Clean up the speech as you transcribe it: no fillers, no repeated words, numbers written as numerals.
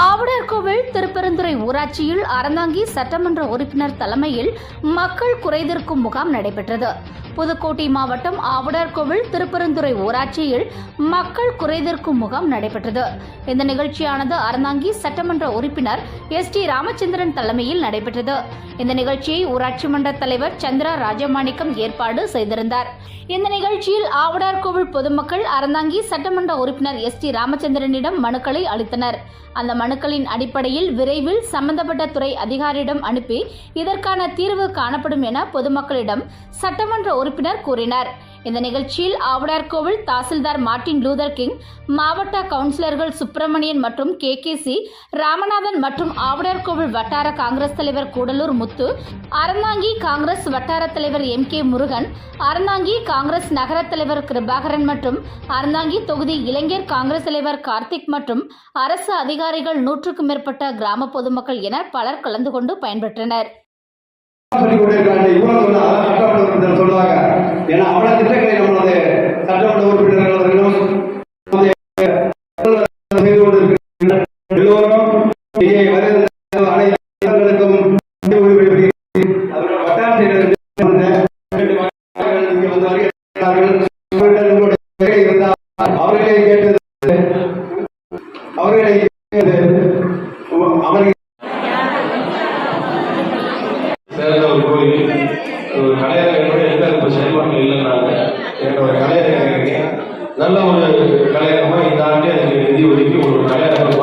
ஆவுடையார்கோவில் திருப்பெருந்துறை ஊராட்சியில் அறந்தாங்கி சட்டமன்ற உறுப்பினர் தலைமையில் மக்கள் குறைதீர்க்கும் முகாம் நடைபெற்றது. புதுக்கோட்டை மாவட்டம் ஆவுடையார்கோவில் திருப்பெருந்துறை ஊராட்சியில் மக்கள் குறைதீர்க்கும் முகாம் நடைபெற்றது. இந்த நிகழ்ச்சியானது அறந்தாங்கி சட்டமன்ற உறுப்பினர் ST ராமச்சந்திரன் தலைமையில் நடைபெற்றது. இந்த நிகழ்ச்சியை ஊராட்சி மன்ற தலைவர் சந்திரா ராஜமாணிக்கம் ஏற்பாடு செய்திருந்தார். இந்த நிகழ்ச்சியில் ஆவுடையார்கோவில் பொதுமக்கள் அறந்தாங்கி சட்டமன்ற உறுப்பினர் ST ராமச்சந்திரனிடம் மனுக்களை அளித்தனர். அந்த மனுக்களின் அடிப்படையில் விரைவில் சம்பந்தப்பட்ட துறை அதிகாரியிடம் அனுப்பி இதற்கான தீர்வு காணப்படும் என பொதுமக்களிடம் சட்டமன்ற உறுப்பினர் கூறினார். இந்த நிகழ்ச்சியில் Avudaiyarkoil tahsildar Martin Luther king, மாவட்ட கவுன்சிலர்கள் சுப்பிரமணியன் மற்றும் KKC ராமநாதன் மற்றும் ஆவுடையார்கோவில் வட்டார காங்கிரஸ் தலைவர் கூடலூர் முத்து, அறந்தாங்கி காங்கிரஸ் வட்டார தலைவர் MK முருகன், அறந்தாங்கி காங்கிரஸ் நகர தலைவர் கிருபாகரன் மற்றும் அறந்தாங்கி தொகுதி இளைஞர் காங்கிரஸ் தலைவர் கார்த்திக் மற்றும் அரசு அதிகாரிகள் 100க்கும் மேற்பட்ட கிராம பொதுமக்கள் என பலர் கலந்து கொண்டு பயன்பெற்றனர். ஏன்னா அவ்வளவு திட்டங்களை நம்மளது சட்டமன்ற உறுப்பினர்களும் செய்து கொண்டிருக்கின்றனர். எல்லோரும் இங்கே வருகின்ற அனைவருக்கும் அவர்களை கேட்டது நல்ல ஒரு கலையரங்கமா இந்த ஆண்டு எனக்கு நிதி ஒதுக்கி ஒரு கலையரங்கம்